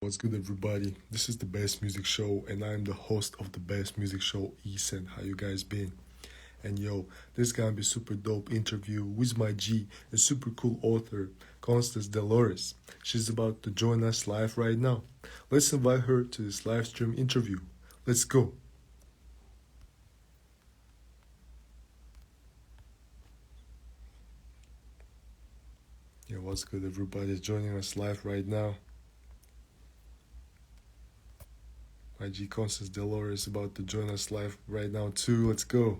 What's good, everybody? This is the Best Music Show, and I'm the host of the Best Music Show, Esen. How you guys been? And yo, this gonna be super dope interview with my G, a super cool author, Constance Dolores. She's about to join us live right now. Let's invite her to this live stream interview. Let's go. Yeah, what's good, everybody? Joining us live right now. My G Constance Dolores is about to join us live right now too. Let's go.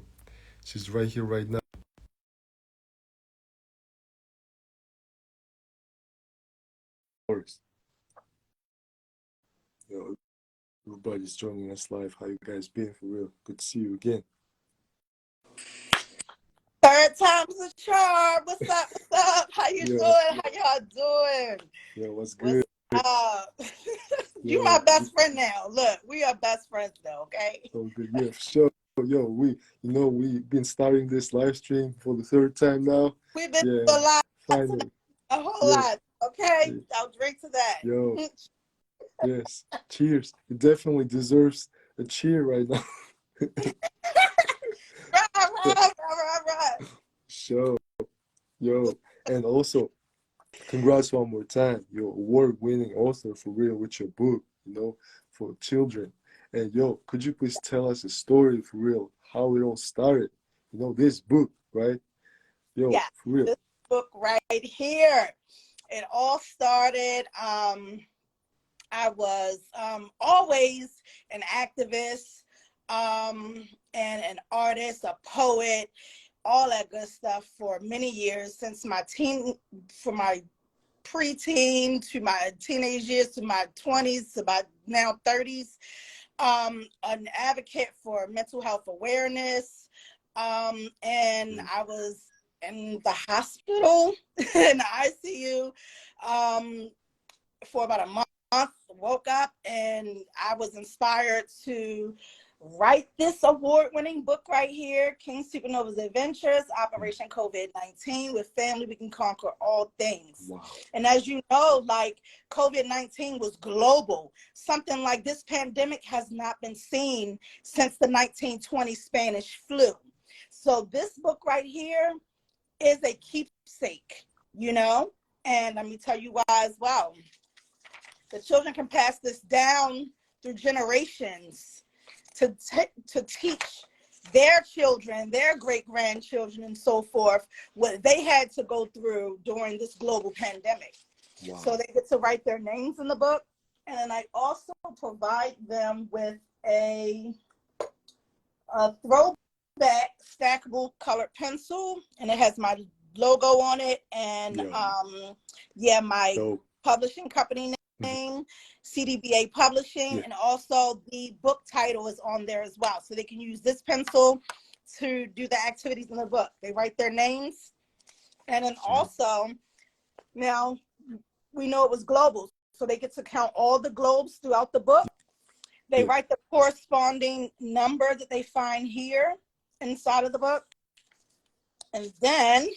She's right here right now. Yo, everybody's joining us live. How you guys been for real? Good to see you again. Third time's a charm. What's up? What's up? How you Yo, doing? How y'all doing? what's What's good? up? You Yo, my best friend now. Look, we are best friends now, okay? so good. Yeah, for sure. Yo, we've been starting this live stream for the third time now. We've been Yeah, through a lot tonight, finally. a whole Yeah, lot. Okay? yeah. I'll drink to that. Yo, yes. Cheers. It definitely deserves a cheer right now. Right. Sure. Yo, and also, congrats one more time. You're award-winning author for real with your book, for children. And yo, could you please tell us a story for real, how it all started? This book, right? Yo, Yeah, for real. this book right here. It all started. I was always an activist and an artist, a poet, all that good stuff for many years since from my preteen to my teenage years to my 20s to my now 30s. An advocate for mental health awareness. And I was in the hospital in the ICU for about a month. Woke up and I was inspired to write this award-winning book right here, Kyng Supanovasadventureseries, Operation COVID-19. With family, we can conquer all things. Wow. And as you know, like COVID-19 was global. Something like this pandemic has not been seen since the 1920 Spanish flu. So this book right here is a keepsake, and let me tell you why as well. The children can pass this down through generations to teach their children, their great-grandchildren, and so forth, what they had to go through during this global pandemic. Wow. So they get to write their names in the book. And then I also provide them with a throwback stackable colored pencil, and it has my logo on it, and my publishing company name, cdbapublishing, and also the book title is on there as well. So they can use this pencil to do the activities in the book. They write their names. And then also, now we know it was global, so they get to count all the globes throughout the book. They write the corresponding number that they find here inside of the book. And then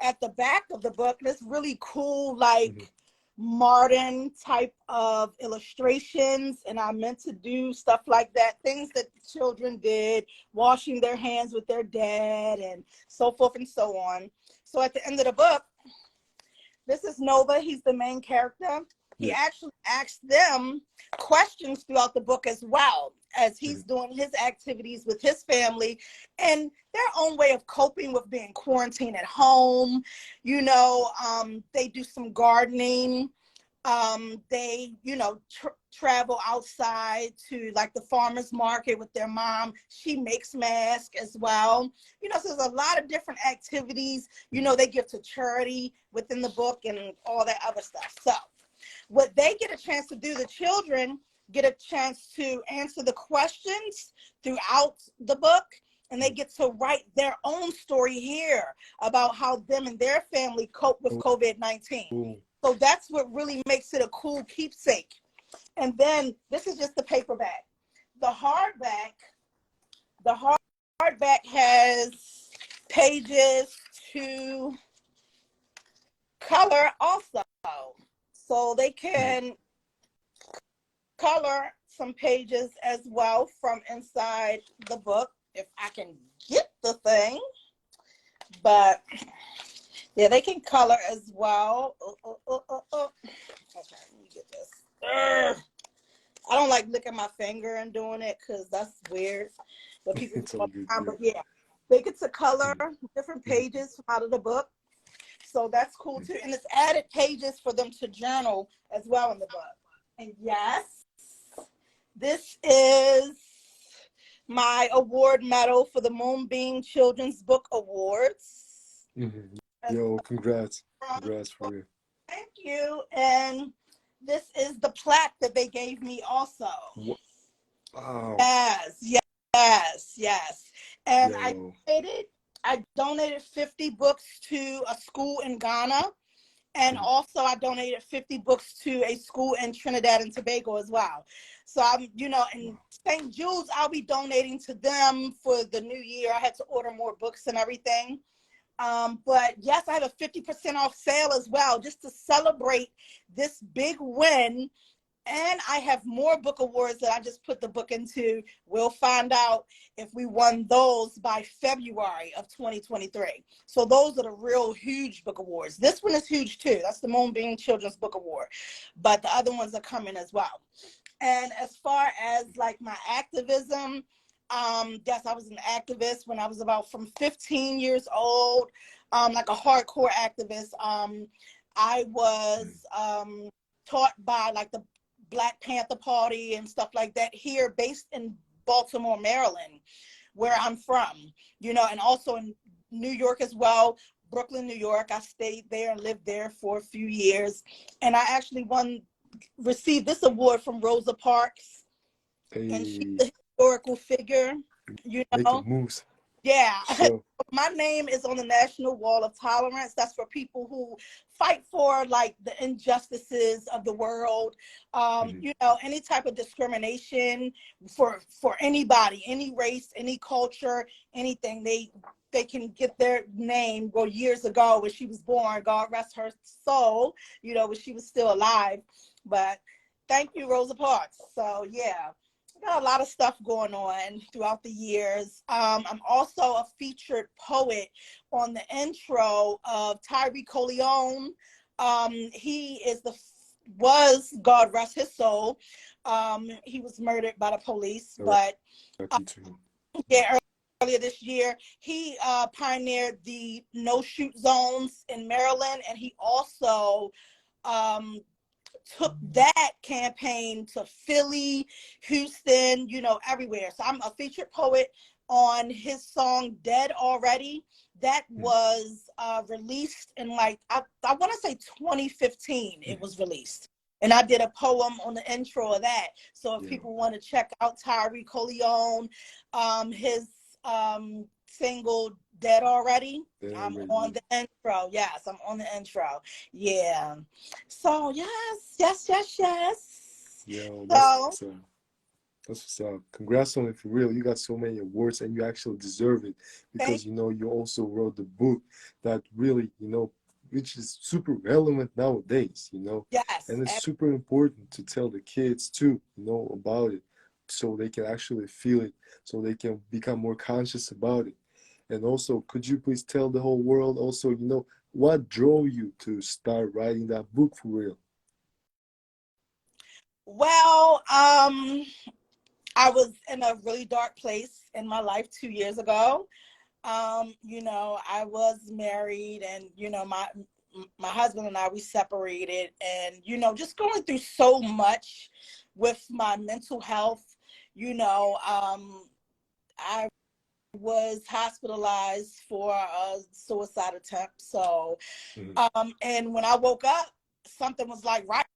at the back of the book, this really cool, modern type of illustrations, and I meant to do stuff like that, things that the children did, washing their hands with their dad and so forth and so on. So at the end of the book, this is Nova. He's the main character. He actually asks them questions throughout the book as well, as he's doing his activities with his family and their own way of coping with being quarantined at home. They do some gardening. They, travel outside to like the farmer's market with their mom. She makes masks as well. So there's a lot of different activities, they give to charity within the book and all that other stuff. So what they get a chance to do, the children get a chance to answer the questions throughout the book, and they get to write their own story here about how them and their family cope with COVID-19. So that's what really makes it a cool keepsake. And then this is just the paperback. The hardback has pages to color also. So they can color some pages as well from inside the book, if I can get the thing. But yeah, they can color as well. Okay, let me get this. Urgh. I don't like licking my finger and doing it because that's weird. But people do all the time. But yeah, they get to color different pages out of the book. So that's cool too. And it's added pages for them to journal as well in the book. And yes, this is my award medal for the Moonbeam Children's Book Awards. Yo, congrats. Congrats for you. Thank you. And this is the plaque that they gave me also. Wow. Yes. And Yo. I donated 50 books to a school in Ghana. And also I donated 50 books to a school in Trinidad and Tobago as well. So I'm, in St. Jude's, I'll be donating to them for the new year. I had to order more books and everything. But yes, I have a 50% off sale as well, just to celebrate this big win. And I have more book awards that I just put the book into. We'll find out if we won those by February of 2023. So those are the real huge book awards. This one is huge too. That's the Moonbeam Children's Book Award. But the other ones are coming as well. And as far as like my activism, yes, I was an activist when I was about from 15 years old, like a hardcore activist. I was taught by like the Black Panther Party and stuff like that here, based in Baltimore, Maryland, where I'm from, and also in New York as well, Brooklyn, New York. I stayed there and lived there for a few years. And I actually received this award from Rosa Parks. Hey. And she's a historical figure, Making moves. Yeah. Sure. My name is on the National Wall of Tolerance. That's for people who fight for like the injustices of the world, any type of discrimination for anybody, any race, any culture, anything. They can get their name. Well, years ago when she was born, God rest her soul, when she was still alive. But thank you, Rosa Parks. So yeah. Got a lot of stuff going on throughout the years. I'm also a featured poet on the intro of Tyree Coleon. He was, God rest his soul. He was murdered by the police, but earlier this year, he pioneered the no-shoot zones in Maryland, and he also took that campaign to Philly, Houston, everywhere. So I'm a featured poet on his song Dead Already. That was released in I want to say 2015 it was released. And I did a poem on the intro of that. So if people want to check out Tyree Coleon, his single Dead Already, I'm on the intro. Yes, I'm on the intro. Yeah. So yes. Yo, that's what's up. Congrats on it, for real. You got so many awards and you actually deserve it, because you also wrote the book that really, which is super relevant nowadays, Yes. And it's super important to tell the kids too, about it, so they can actually feel it, so they can become more conscious about it. And also, could you please tell the whole world also, what drove you to start writing that book for real? Well, I was in a really dark place in my life 2 years ago. I was married, and, my husband and I, we separated, and, just going through so much with my mental health. I was hospitalized for a suicide attempt. So, and when I woke up, something was like, right.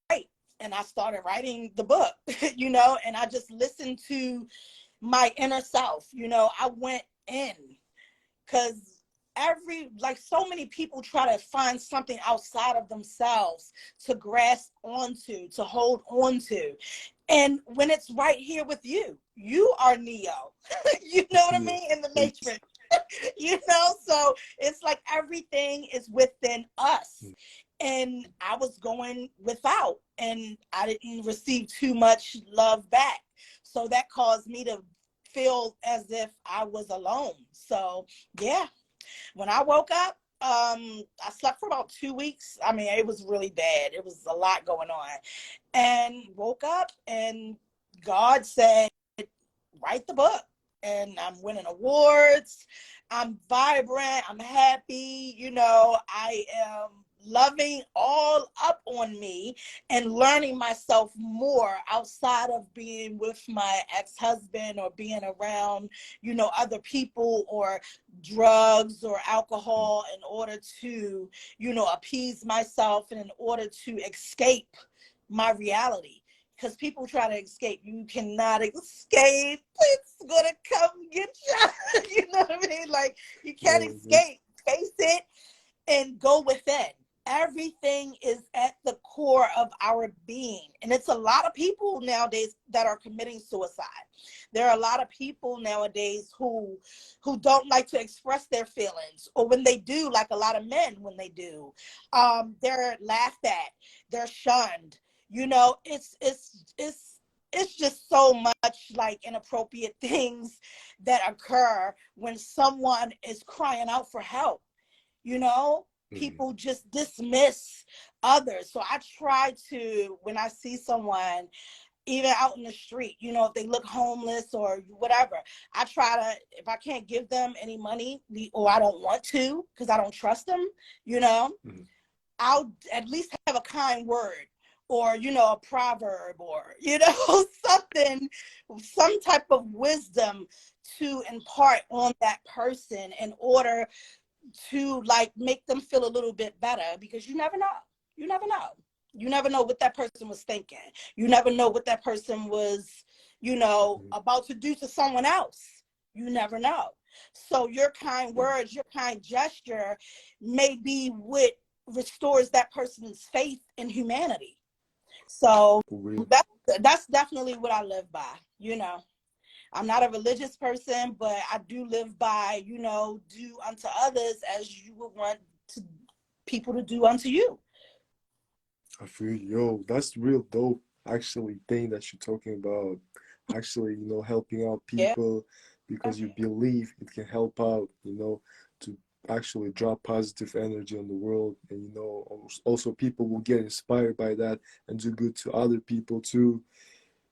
And I started writing the book, and I just listened to my inner self. I went in, because so many people try to find something outside of themselves to grasp onto, to hold on to. And when it's right here with you, you are Neo. You know what I mean? In the Matrix. So it's like everything is within us. and I was going without, and I didn't receive too much love back. So that caused me to feel as if I was alone. So yeah, when I woke up, I slept for about 2 weeks. I mean, it was really bad. It was a lot going on. And woke up and God said, write the book. And I'm winning awards. I'm vibrant. I'm happy. You know, I am loving all up on me and learning myself more outside of being with my ex-husband or being around, you know, other people or drugs or alcohol in order to, you know, appease myself and in order to escape my reality. Because people try to escape. You cannot escape. It's gonna come get you. You know what I mean? Like, you can't escape. Face it and go within. Everything is at the core of our being. And it's a lot of people nowadays that are committing suicide. There are a lot of people nowadays who don't like to express their feelings, or when they do, like a lot of men, when they do, they're laughed at, they're shunned. You know, it's just so much like inappropriate things that occur when someone is crying out for help. You know, people just dismiss others. So I try to, when I see someone, even out in the street, you know, if they look homeless or whatever, I try to, if I can't give them any money, or I don't want to because I don't trust them, you know, I'll at least have a kind word, or, you know, a proverb, or, you know, something, some type of wisdom to impart on that person in order to like make them feel a little bit better, because you never know. You never know. You never know what that person was thinking. You never know what that person was, you know, about to do to someone else. You never know. So your kind words, your kind gesture may be what restores that person's faith in humanity. So that's definitely what I live by, you know. I'm not a religious person, but I do live by, you know, do unto others as you would want to people to do unto you. I feel you. Yo, that's real dope, actually, thing that you're talking about. Actually, you know, helping out Yeah. people because you believe it can help out, you know, to actually drop positive energy on the world. And, you know, also people will get inspired by that and do good to other people too.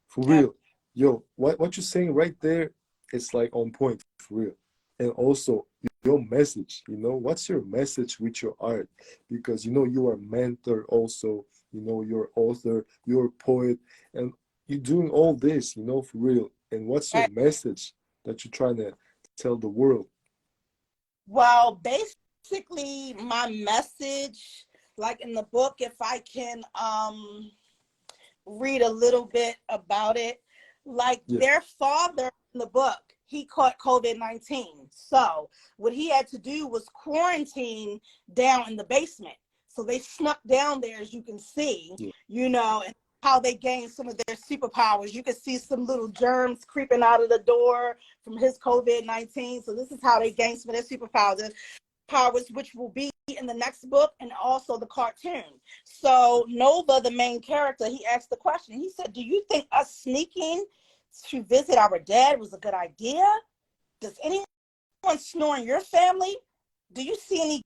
For real. Yo, what you're saying right there, it's like on point, for real. And also your message, you know, what's your message with your art? Because, you know, you are a mentor also, you know, you're author, you're a poet, and you're doing all this, you know, for real. And what's your message that you're trying to tell the world? Well, basically my message, like in the book, if I can read a little bit about it, like their father in the book, he caught COVID-19. So what he had to do was quarantine down in the basement. So they snuck down there, as you can see, you know, and how they gained some of their superpowers. You can see some little germs creeping out of the door from his COVID-19. So this is how they gained some of their powers, which will be in the next book and also the cartoon. So Nova, the main character, he asked the question. He said, do you think us sneaking to visit our dad was a good idea? Does anyone snore in your family? Do you see any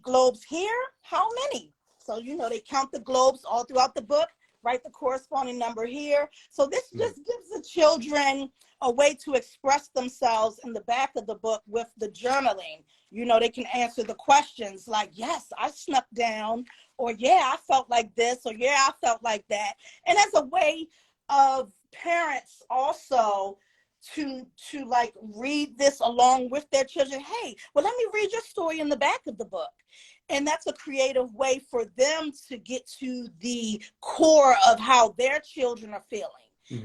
globes here? How many? So, you know, they count the globes all throughout the book, write the corresponding number here. So this just gives the children a way to express themselves in the back of the book with the journaling. You know, they can answer the questions like, yes, I snuck down, or yeah, I felt like this, or yeah, I felt like that. And as a way of parents also to like read this along with their children. Hey, well, let me read your story in the back of the book. And that's a creative way for them to get to the core of how their children are feeling.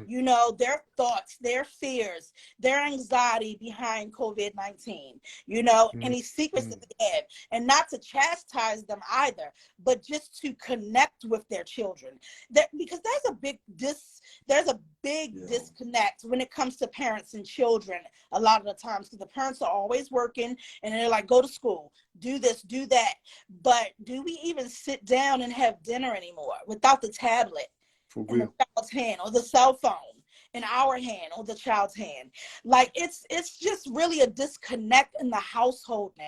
You know, their thoughts, their fears, their anxiety behind COVID-19, you know, any secrets that they have, and not to chastise them either, but just to connect with their children. That, because there's a big there's a big disconnect when it comes to parents and children a lot of the times, because the parents are always working and they're like, go to school, do this, do that. But do we even sit down and have dinner anymore without the tablet in the child's hand, or the cell phone in our hand, or the child's hand? Like, it's just really a disconnect in the household now,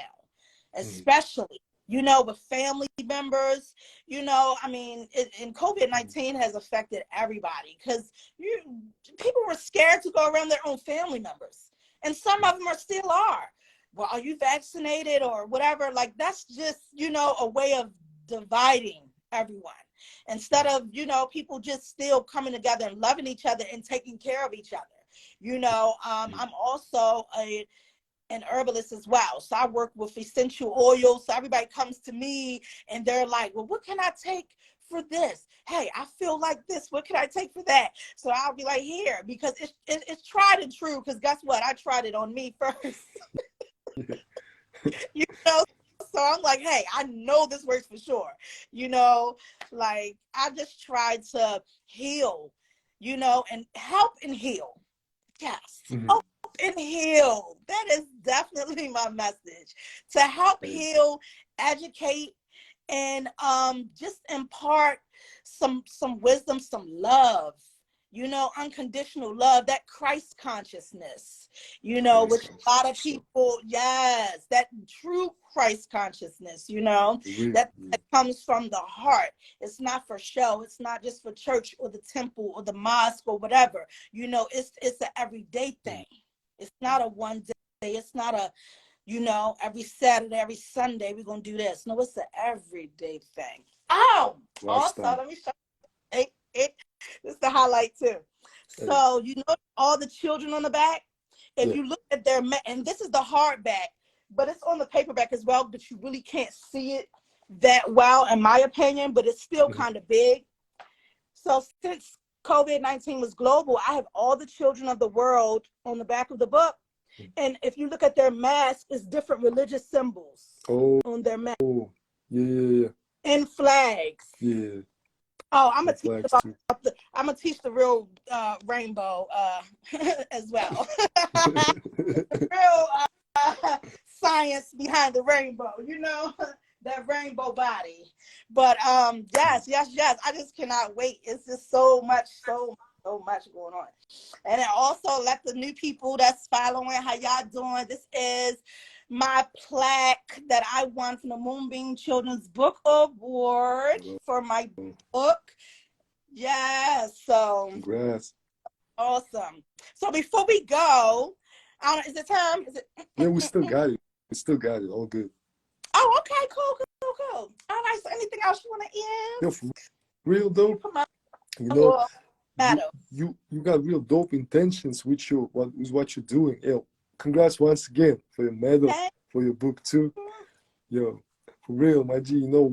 especially, you know, with family members. You know, I mean, and COVID-19 has affected everybody, because people were scared to go around their own family members. And some of them still are. Well, are you vaccinated or whatever? Like, that's just, you know, a way of dividing everyone, instead of, you know, people just still coming together and loving each other and taking care of each other. You know, I'm also an herbalist as well. So I work with essential oils. So everybody comes to me and they're like, well, what can I take for this? Hey, I feel like this. What can I take for that? So I'll be like, here, because it's tried and true. Because guess what? I tried it on me first. You know, so I'm like, hey, I know this works for sure. You know, like, I just tried to heal, you know, and help and heal. Yes. Help and heal. That is definitely my message. To help heal, educate, and just impart some wisdom, some love, you know, unconditional love, that Christ consciousness, you know, which a lot of people, that true Christ consciousness, you know, that comes from the heart. It's not for show. It's not just for church or the temple or the mosque or whatever. You know, it's an everyday thing. It's not a one day. It's not a, you know, every Saturday, every Sunday, we're going to do this. No, it's an everyday thing. Oh, also, let me show you. This is the highlight too. So, you know, all the children on the back, if you look at their, and this is the hardback, but it's on the paperback as well, but you really can't see it that well, in my opinion, but it's still kind of big. So since COVID-19 was global, I have all the children of the world on the back of the book. And if you look at their mask, it's different religious symbols on their mask. And flags. Oh, I'm gonna teach the real rainbow as well. Real science behind the rainbow, you know, that rainbow body. But yes, I just cannot wait. It's just so much going on. And then also let the new people that's following, how y'all doing? This is my plaque that I won from the Moonbeam Children's Book Award for my book. Yes, so congrats. Awesome. So before we go, is it time? Is it? Yeah, we still got it. All good. Oh, okay, cool. All right. So anything else you want to end? Yo, for real though, you know, you got real dope intentions with what you're doing. Yo, congrats once again for your medal, for your book too. Yo, for real, my G, you know,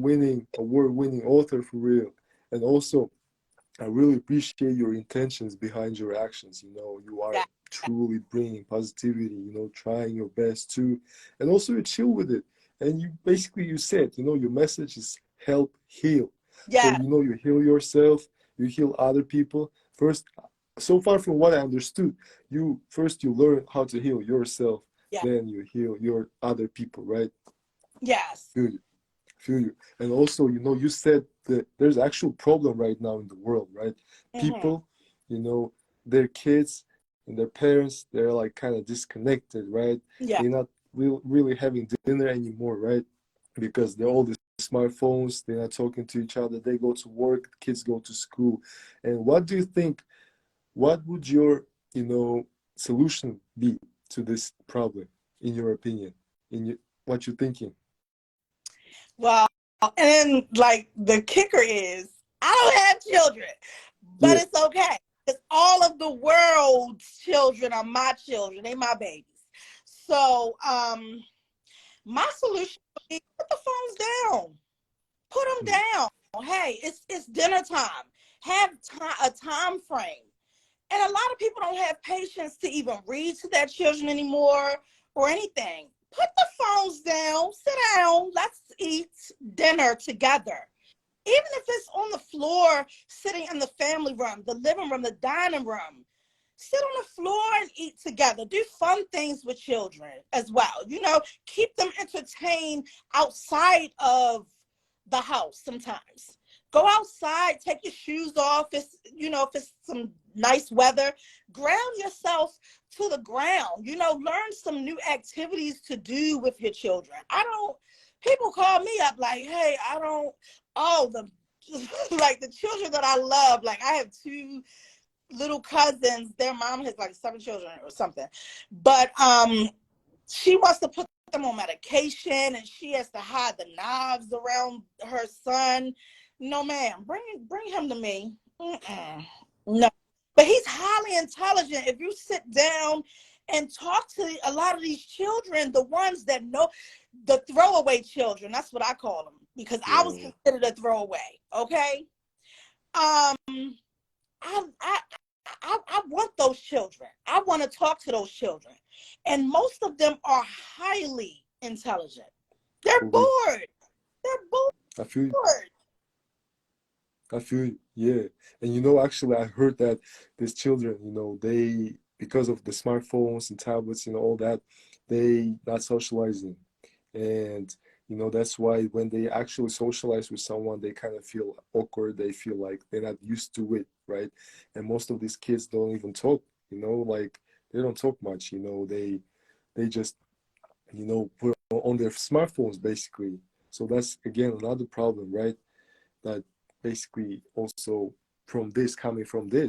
award-winning author for real. And also, I really appreciate your intentions behind your actions. You know, you are truly bringing positivity, you know, trying your best too. And also you chill with it. And you said, you know, your message is help heal. So, you know, you heal yourself, you heal other people. First, so far from what I understood, you learn how to heal yourself, then you heal your other people, right? Yes. Feel you. And also, you know, you said that there's actual problem right now in the world, right? People, you know, their kids and their parents, they're like kind of disconnected, right? They're not really having dinner anymore, right? Because they're all the smartphones, they're not talking to each other, they go to work, kids go to school. And what do you think, what would your, you know, solution be to this problem, in your opinion, what you're thinking? Well, and like the kicker is, I don't have children, but it's okay. Because all of the world's children are my children. They my babies. So my solution would be put the phones down. Put them down. Hey, it's dinner time. Have a time frame. And a lot of people don't have patience to even read to their children anymore or anything. Put the phones down, sit down, let's eat dinner together. Even if it's on the floor, sitting in the family room, the living room, the dining room, sit on the floor and eat together. Do fun things with children as well. You know, keep them entertained outside of the house sometimes. Go outside, take your shoes off. If it's some nice weather, ground yourself to the ground. You know, learn some new activities to do with your children. People call me up like, hey, like the children that I love, like I have 2 little cousins, their mom has like 7 children or something, but she wants to put them on medication and she has to hide the knives around her son. No, ma'am, bring him to me. No, but he's highly intelligent. If you sit down and talk to a lot of these children, the ones that know, the throwaway children, that's what I call them, because I was considered a throwaway. Okay. I want those children. I want to talk to those children. And most of them are highly intelligent. They're bored. They're bored. I feel, yeah. And you know, actually, I heard that these children, you know, they, because of the smartphones and tablets, you know, all that, they not socializing. And, you know, that's why when they actually socialize with someone, they kind of feel awkward. They feel like they're not used to it, right? And most of these kids don't even talk, you know, like they don't talk much, you know, they just, you know, put on their smartphones basically. So that's, again, another problem, right? That basically also coming from the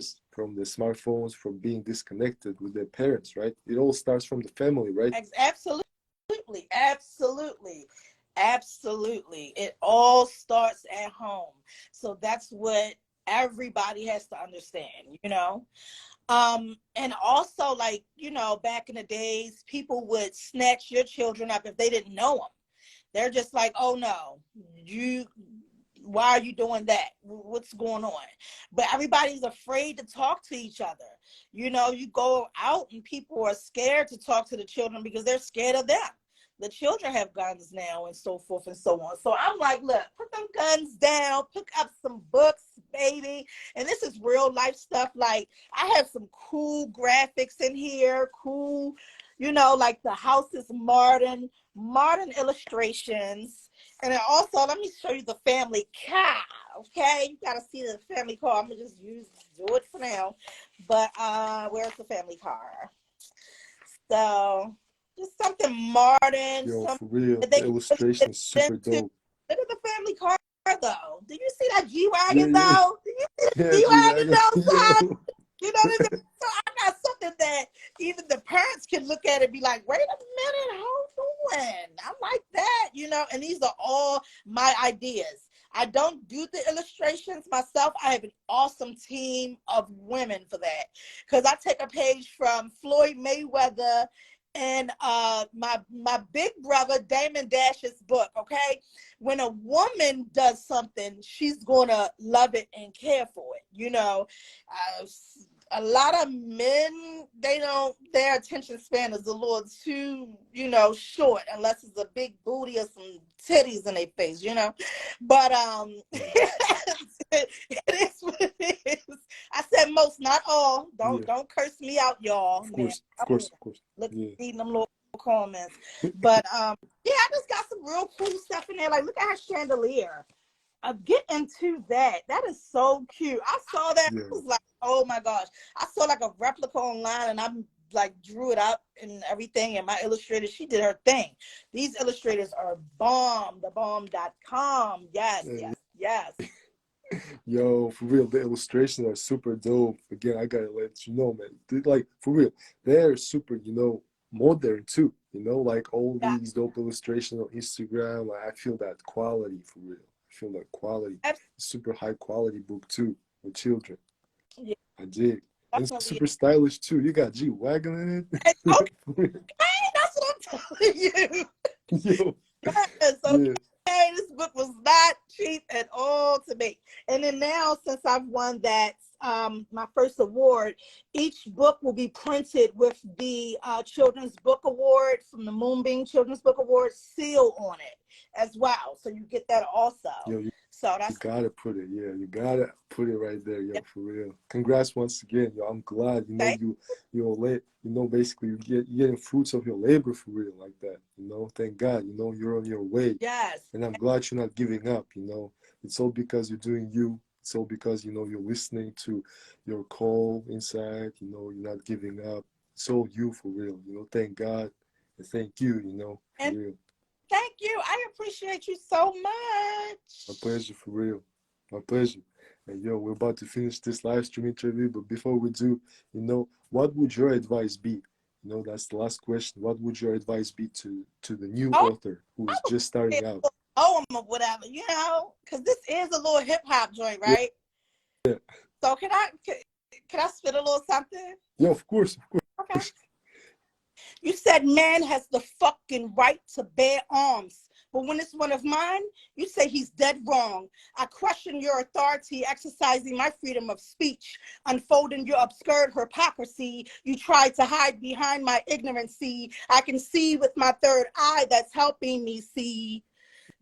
smartphones, from being disconnected with their parents, right? It all starts from the family, right? Absolutely, absolutely, absolutely. It all starts at home. So that's what everybody has to understand, you know? And also, like, you know, back in the days, people would snatch your children up if they didn't know them. They're just like, oh no, why are you doing that? What's going on? But everybody's afraid to talk to each other. You know, you go out and people are scared to talk to the children because they're scared of them. The children have guns now and so forth and so on. So I'm like, look, put them guns down, pick up some books, baby. And this is real life stuff. Like, I have some cool graphics in here, cool, you know, like the house is modern illustrations. And then also, let me show you the family car, okay? You got to see the family car. I'm going to just do it for now. But where's the family car? So, just something modern. Yo, for real, the illustration is super dope. Look at the family car, though. Do you see that G-Wagon, Yeah. though? Do you see the G-Wagon, though? You know what I mean? So I got something that even the parents can look at it and be like, wait a minute, hold on. I like that, you know? And these are all my ideas. I don't do the illustrations myself. I have an awesome team of women for that. Because I take a page from Floyd Mayweather and my big brother Damon Dash's book. Okay, when a woman does something, she's gonna love it and care for it. You know, a lot of men, their attention span is a little too, you know, short, unless it's a big booty or some titties in their face, you know. But it is what it is. I said most, not all. Don't curse me out, y'all. Of course. Look, reading them little comments. But I just got some real cool stuff in there. Like, look at her chandelier. Get into that. That is so cute. I saw that. I was like, oh my gosh. I saw like a replica online and I'm like drew it up and everything. And my illustrator, she did her thing. These illustrators are bomb, thebomb.com. Yes. Yo, for real, the illustrations are super dope. Again, I gotta let you know, man. Like, for real, they're super, you know, modern too. You know, like all these dope illustrations on Instagram. Like, I feel that quality for real. Feel that quality. Super high quality book too with children. Yeah, I dig. And it's super stylish too. You got G-Wagon in it. Okay, that's what I'm telling you. Yo. Yes, okay. This book was not cheap at all to me. And then now, since I've won that my first award, each book will be printed with the Children's Book Award from the Moonbeam Children's Book Award seal on it as well. So you get that also. Yo, So that's, you gotta put it, yeah. You gotta put it right there, yo, for real. Congrats once again, yo. I'm glad, you know, basically you're getting fruits of your labor for real like that, you know. Thank God, you know, you're on your way. yes. And I'm glad you're not giving up, you know. It's all because you're doing you. It's all because, you know, you're listening to your call inside, you know, you're not giving up. It's all you for real, you know. Thank God and thank you, you know, for real. Thank you. I appreciate you so much. My pleasure, for real. My pleasure. And yo, we're about to finish this live stream interview, but before we do, you know, what would your advice be? You know, that's the last question. What would your advice be to the new author who's just starting out? Poem or whatever, you know, because this is a little hip hop joint, right? Yeah. So can I spit a little something? Yeah, of course, of course. Okay. You said man has the fucking right to bear arms, but when it's one of mine, you say he's dead wrong. I question your authority, exercising my freedom of speech, unfolding your absurd hypocrisy. You tried to hide behind my ignorancy. I can see with my third eye that's helping me see.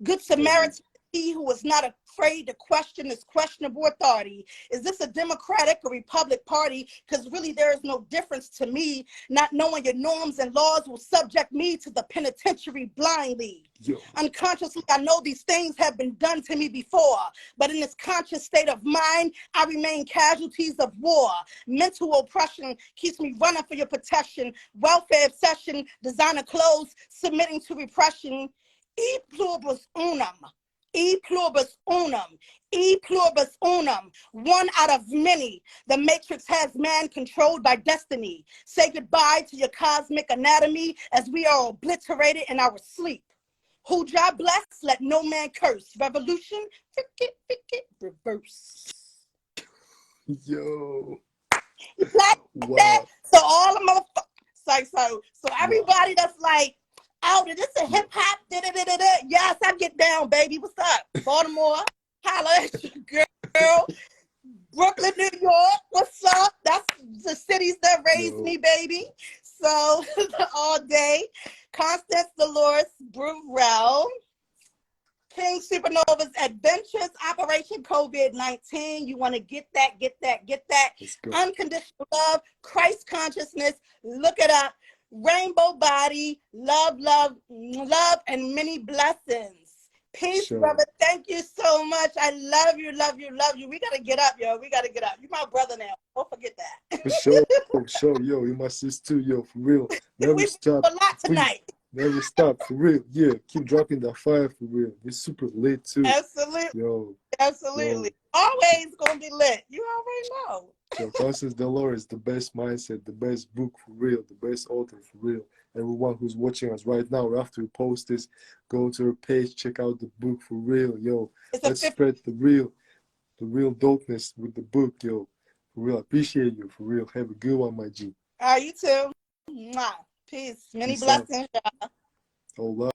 Good Samaritan, he who is not afraid to question his questionable authority. Is this a Democratic or Republic Party? Because really there is no difference to me. Not knowing your norms and laws will subject me to the penitentiary blindly. Yo. Unconsciously, I know these things have been done to me before, but in this conscious state of mind, I remain casualties of war. Mental oppression keeps me running for your protection. Welfare obsession, designer clothes, submitting to repression. E pluribus unum, e pluribus unum, e pluribus unum, one out of many. The matrix has man controlled by destiny. Say goodbye to your cosmic anatomy as we are obliterated in our sleep. Who Jah bless, let no man curse. Revolution, reverse. Yo. Like wow. That? So all the motherfuckers, so everybody that's like, oh, is this a hip hop? Yes, I get down, baby. What's up? Baltimore, holla at your girl. Brooklyn, New York. What's up? That's the cities that raised me, baby. So all day. Constance Dolores Burrell. Kyng Supernova's Adventures, Operation COVID-19. You want to get that. Unconditional love, Christ consciousness. Look it up. Rainbow body, love, and many blessings. Peace, brother. Thank you so much. I love you. We got to get up, yo. We got to get up. You're my brother now. Don't forget that. For sure, yo. You're my sister, yo. For real. Never stop. A lot tonight. Please. Never stop, for real. Yeah, keep dropping that fire, for real. It's super lit, too. Absolutely. Yo. Absolutely. Yo. Always gonna be lit. You already know. So Constance Dolores, the best mindset, the best book, for real, the best author, for real. Everyone who's watching us right now, after we post this, go to her page, check out the book, for real, yo. Let's spread the real dopeness with the book, yo. For real, I appreciate you, for real. Have a good one, my G. You too. Mwah. Peace. Many blessings, y'all. Oh, love.